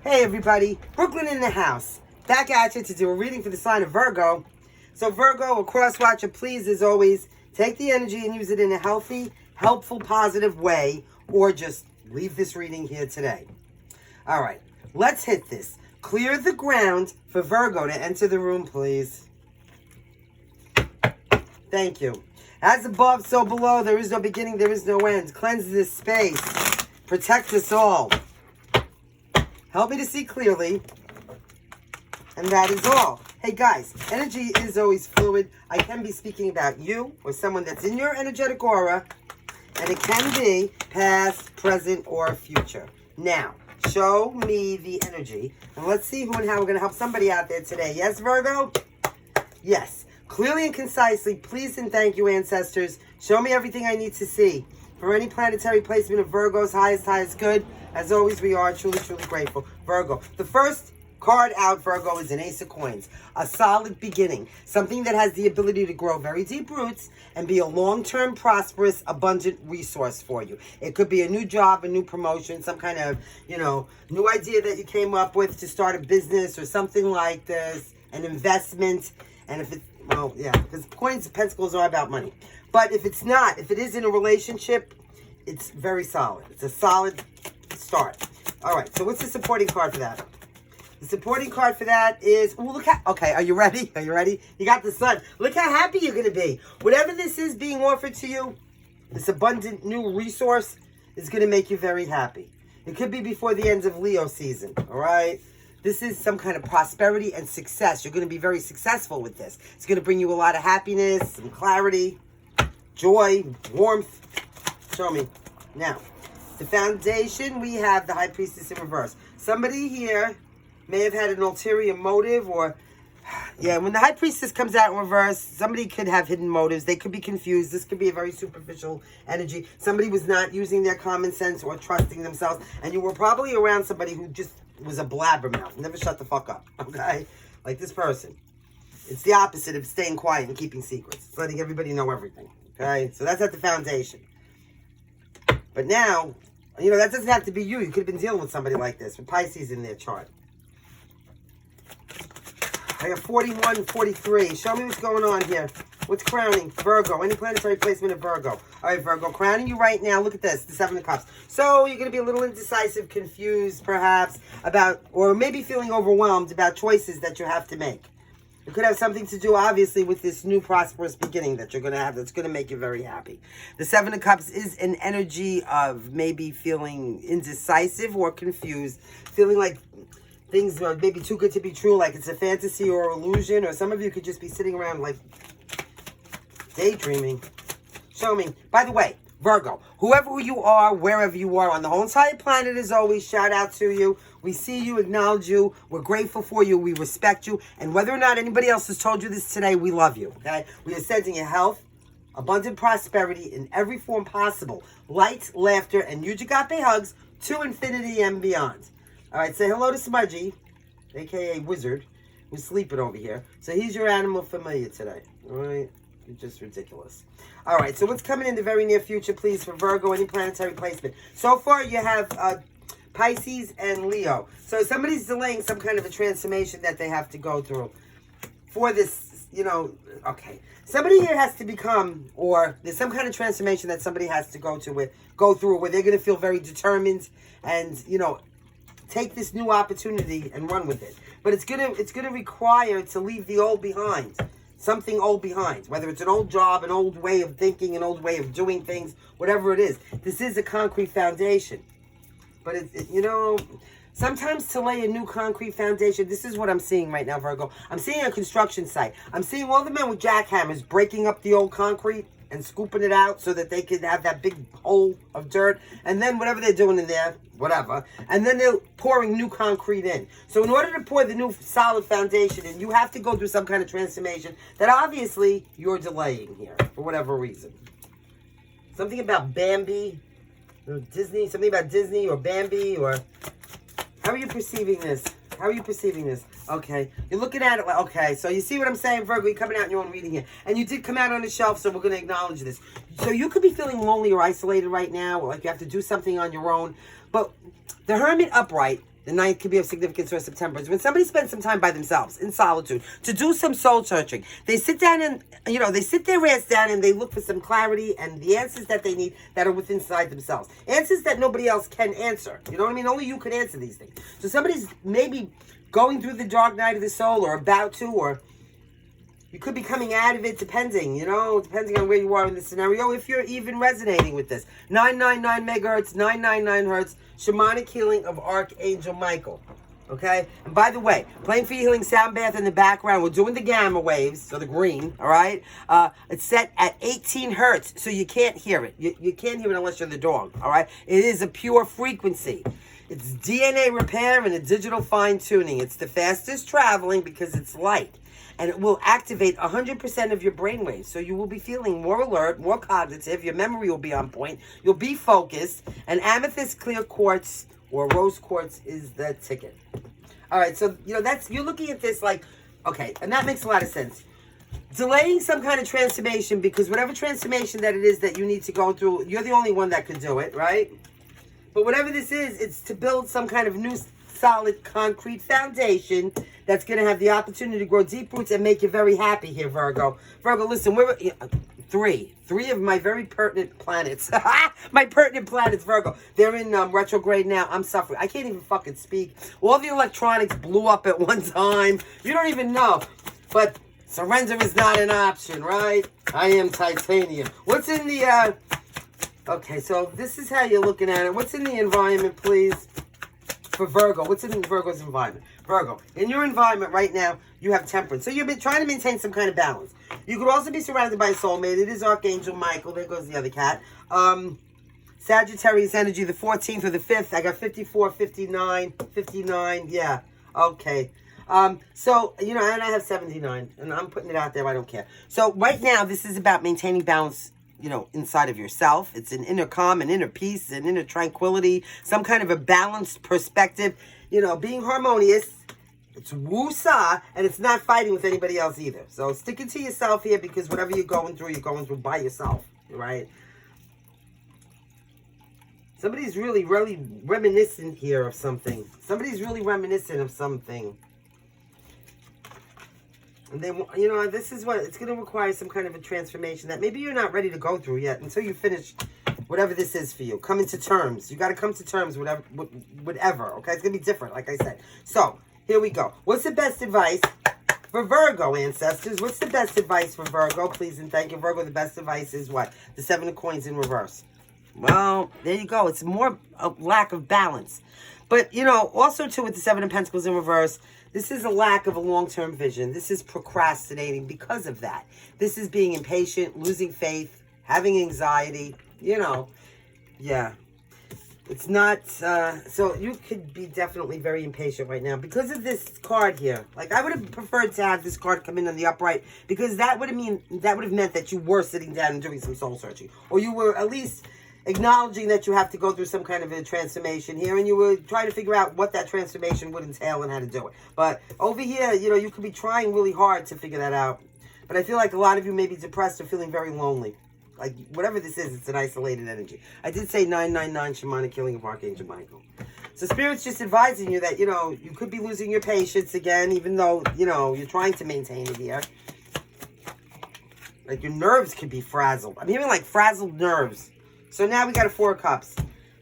Hey everybody, Brooklyn in the house. Back at you to do a reading for the sign of Virgo. So Virgo, a cross watcher, please, as always, take the energy and use it in a healthy, helpful, positive way, or just leave this reading here today. All right, let's hit this. Clear the ground for Virgo to enter the room, please. Thank you. As above, so below. There is no beginning, there is no end. Cleanse this space. Protect us all. Help me to see clearly. And that is all. Hey guys, energy is always fluid. I can be speaking about you or someone that's in your energetic aura. And it can be past, present, or future. Now, show me the energy. And let's see who and how we're going to help somebody out there today. Yes, Virgo? Yes. Clearly and concisely, please and thank you, ancestors. Show me everything I need to see. For any planetary placement of Virgos, highest good. As always, we are truly, truly grateful. Virgo. The first card out, Virgo, is an Ace of Coins. A solid beginning. Something that has the ability to grow very deep roots and be a long-term, prosperous, abundant resource for you. It could be a new job, a new promotion, some kind of, new idea that you came up with to start a business or something like this, an investment. And if it's, well, yeah, because coins and pentacles are about money. But if it's not, if it is in a relationship, it's very solid. It's a solid start. All right, so what's the supporting card for that? The supporting card for that is, oh, look how, okay, are you ready? Are you ready? You got the sun. Look how happy you're going to be. Whatever this is being offered to you, this abundant new resource is going to make you very happy. It could be before the end of Leo season, all right? This is some kind of prosperity and success. You're going to be very successful with this. It's going to bring you a lot of happiness, some clarity, joy, warmth. Show me. Now, the foundation, we have the High Priestess in reverse. Somebody here may have had an ulterior motive or, yeah, when the High Priestess comes out in reverse, somebody could have hidden motives. They could be confused. This could be a very superficial energy. Somebody was not using their common sense or trusting themselves. And you were probably around somebody who just was a blabbermouth. Never shut the fuck up, okay? Like this person. It's the opposite of staying quiet and keeping secrets. It's letting everybody know everything, okay? So that's at the foundation. But now, that doesn't have to be you. You could have been dealing with somebody like this with Pisces in their chart. I got 41, 43. Show me what's going on here. What's crowning? Virgo. Any planetary placement of Virgo. All right, Virgo. Crowning you right now. Look at this. The Seven of Cups. So you're going to be a little indecisive, confused, perhaps, about, or maybe feeling overwhelmed about choices that you have to make. It could have something to do, obviously, with this new prosperous beginning that you're going to have that's going to make you very happy. The Seven of Cups is an energy of maybe feeling indecisive or confused, feeling like things are maybe too good to be true, like it's a fantasy or illusion, or some of you could just be sitting around like daydreaming. Show me. By the way, Virgo, whoever you are, wherever you are on the whole entire planet, as always, shout out to you. We see you, acknowledge you. We're grateful for you. We respect you. And whether or not anybody else has told you this today, we love you. Okay? We are sending you health, abundant prosperity in every form possible. Light, laughter, and Yujagape hugs to infinity and beyond. All right, say hello to Smudgy, a.k.a. Wizard, who's sleeping over here. So he's your animal familiar today. All right? You're just ridiculous. All right, so what's coming in the very near future, please, for Virgo, any planetary placement? So far, you have Pisces and Leo. So somebody's delaying some kind of a transformation that they have to go through for this, okay. Somebody here has to become, or there's some kind of transformation that somebody has to go through where they're going to feel very determined and, take this new opportunity and run with it. But it's gonna require to leave the old behind. Something old behind. Whether it's an old job, an old way of thinking, an old way of doing things, whatever it is. This is a concrete foundation. But sometimes to lay a new concrete foundation, this is what I'm seeing right now, Virgo. I'm seeing a construction site. I'm seeing all the men with jackhammers breaking up the old concrete and scooping it out so that they could have that big hole of dirt. And then whatever they're doing in there, whatever. And then they're pouring new concrete in. So in order to pour the new solid foundation in, you have to go through some kind of transformation that obviously you're delaying here for whatever reason. Something about Bambi, or Disney, something about Disney or Bambi, or how are you perceiving this? How are you perceiving this? Okay. You're looking at it like, okay. So you see what I'm saying, Virgo? You're coming out in your own reading here. And you did come out on the shelf, so we're going to acknowledge this. So you could be feeling lonely or isolated right now, or like you have to do something on your own. But the Hermit upright The 9th could be of significance for September. It's when somebody spends some time by themselves, in solitude, to do some soul searching. They sit down and, they sit their ass down and they look for some clarity and the answers that they need that are within inside themselves. Answers that nobody else can answer. You know what I mean? Only you can answer these things. So somebody's maybe going through the dark night of the soul or about to, or you could be coming out of it, depending, depending on where you are in the scenario, if you're even resonating with this. 999 megahertz, 999 hertz, shamanic healing of Archangel Michael. Okay? And by the way, playing for your healing sound bath in the background, we're doing the gamma waves, so the green, all right? It's set at 18 hertz, so you can't hear it. You can't hear it unless you're the dog, all right? It is a pure frequency. It's DNA repair and a digital fine-tuning. It's the fastest traveling because it's light. And it will activate 100% of your brainwaves. So you will be feeling more alert, more cognitive. Your memory will be on point. You'll be focused. And amethyst clear quartz or rose quartz is the ticket. All right, so, you're looking at this like, okay, and that makes a lot of sense. Delaying some kind of transformation because whatever transformation that it is that you need to go through, you're the only one that could do it, right? But whatever this is, it's to build some kind of new solid concrete foundation that's going to have the opportunity to grow deep roots and make you very happy here, Virgo. Virgo, listen, we're three of my very pertinent planets. My pertinent planets, Virgo. They're in retrograde now. I'm suffering. I can't even fucking speak. All the electronics blew up at one time. You don't even know. But surrender is not an option, right? I am titanium. What's in the... Okay, so this is how you're looking at it. What's in the environment, please? For Virgo, what's in Virgo's environment? Virgo, in your environment right now, you have temperance. So you've been trying to maintain some kind of balance. You could also be surrounded by a soulmate. It is Archangel Michael. There goes the other cat. Sagittarius energy, the 14th or the 5th. I got 54, 59, 59. Yeah, okay. So, and I have 79. And I'm putting it out there. I don't care. So right now, this is about maintaining balance, inside of yourself. It's an inner calm, an inner peace, an inner tranquility, some kind of a balanced perspective, being harmonious. It's woo-saw, and it's not fighting with anybody else either. So sticking to yourself here because whatever you're going through by yourself, right? Somebody's really, really reminiscent here of something. Somebody's really reminiscent of something. And then, this is what, it's going to require some kind of a transformation that maybe you're not ready to go through yet until you finish whatever this is for you. Coming to terms. You got to come to terms with whatever, okay? It's going to be different, like I said. So, here we go. What's the best advice for Virgo, ancestors? What's the best advice for Virgo? Please and thank you. Virgo, the best advice is what? The 7 of coins in reverse. Well, there you go. It's more a lack of balance. But, also, too, with the 7 of Pentacles in reverse, this is a lack of a long-term vision. This is procrastinating because of that. This is being impatient, losing faith, having anxiety, Yeah. It's not, so you could be definitely very impatient right now because of this card here. Like, I would have preferred to have this card come in on the upright because that would have meant that you were sitting down and doing some soul searching. Or you were at least acknowledging that you have to go through some kind of a transformation here, and you were trying to figure out what that transformation would entail and how to do it. But over here, you could be trying really hard to figure that out. But I feel like a lot of you may be depressed or feeling very lonely. Like, whatever this is, it's an isolated energy. I did say 999, shamanic healing of Archangel Michael. So Spirit's just advising you that, you could be losing your patience again, even though, you're trying to maintain it here. Like, your nerves could be frazzled. I'm hearing, like, frazzled nerves. So now we got a 4 of Cups.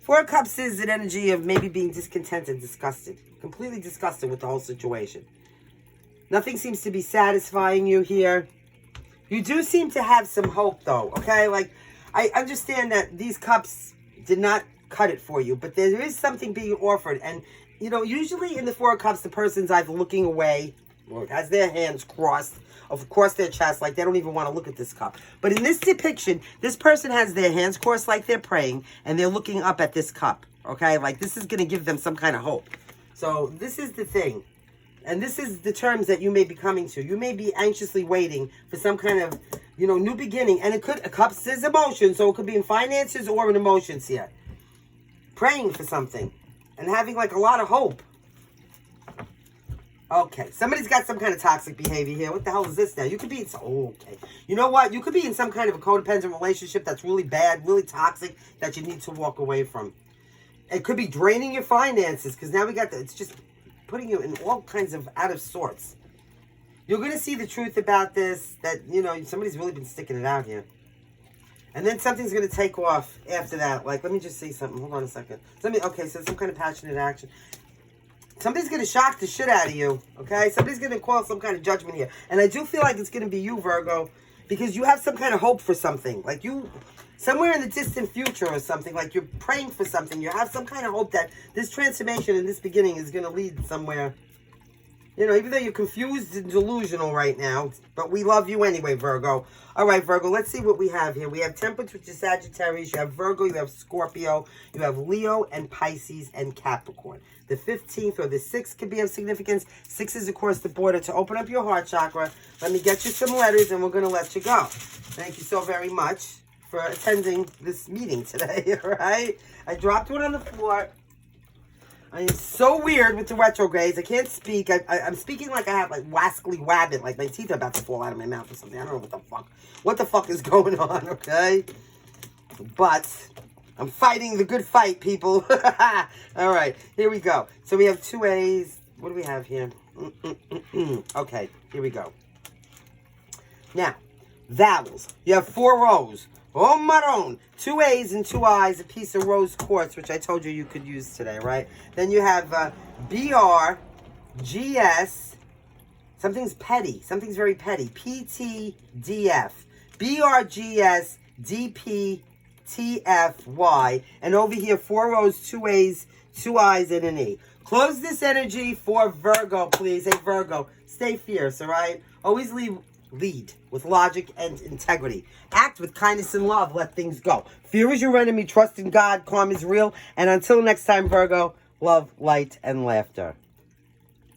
4 of Cups is an energy of maybe being discontented, disgusted. Completely disgusted with the whole situation. Nothing seems to be satisfying you here. You do seem to have some hope, though, okay? Like, I understand that these cups did not cut it for you, but there is something being offered. And, usually in the 4 of Cups, the person's either looking away or has their hands crossed across their chest, like they don't even want to look at this cup. But in this depiction, this person has their hands crossed like they're praying, and they're looking up at this cup, okay? Like, this is going to give them some kind of hope. So, this is the thing. And this is the terms that you may be coming to. You may be anxiously waiting for some kind of, new beginning. And it could, cups is emotion, so it could be in finances or in emotions here. Praying for something. And having, like, a lot of hope. Okay, somebody's got some kind of toxic behavior here. What the hell is this now? You could be, okay. You know what? You could be in some kind of a codependent relationship that's really bad, really toxic, that you need to walk away from. It could be draining your finances, because now we got it's just putting you in all kinds of out of sorts. You're going to see the truth about this, that, you know, somebody's really been sticking it out here. And then something's going to take off after that. Like, let me just say something. Hold on a second. Okay, so some kind of passionate action. Somebody's going to shock the shit out of you, okay? Somebody's going to call some kind of judgment here. And I do feel like it's going to be you, Virgo, because you have some kind of hope for something. Like you, somewhere in the distant future or something, like you're praying for something. You have some kind of hope that this transformation and this beginning is going to lead somewhere. You know, even though you're confused and delusional right now, but we love you anyway, Virgo. All right, Virgo, let's see what we have here. We have Temperance, which is Sagittarius. You have Virgo, you have Scorpio, you have Leo, and Pisces, and Capricorn. The 15th or the 6th could be of significance. 6 is across the border to open up your heart chakra. Let me get you some letters, and we're going to let you go. Thank you so very much for attending this meeting today, all right? I dropped one on the floor. I am so weird with the retrogrades. I can't speak. I'm speaking like I have like wascally wabbit, like my teeth are about to fall out of my mouth or something. I don't know what the fuck. What the fuck is going on, okay? But I'm fighting the good fight, people. All right, here we go. So we have 2 A's. What do we have here? Okay, here we go. Now, vowels. You have 4 rows. Oh, marron. 2 A's and 2 I's, a piece of rose quartz, which I told you could use today, right? Then you have BR, GS, something's petty, something's very petty, PTDF, BRGS, DPTFY, and over here 4 rows, 2 A's, 2 I's, and an E. Close this energy for Virgo, please. Hey, Virgo, stay fierce, all right? Always lead with logic and integrity. Act with kindness and love. Let things go. Fear is your enemy. Trust in God. Karma is real. And until next time, Virgo, love, light, and laughter.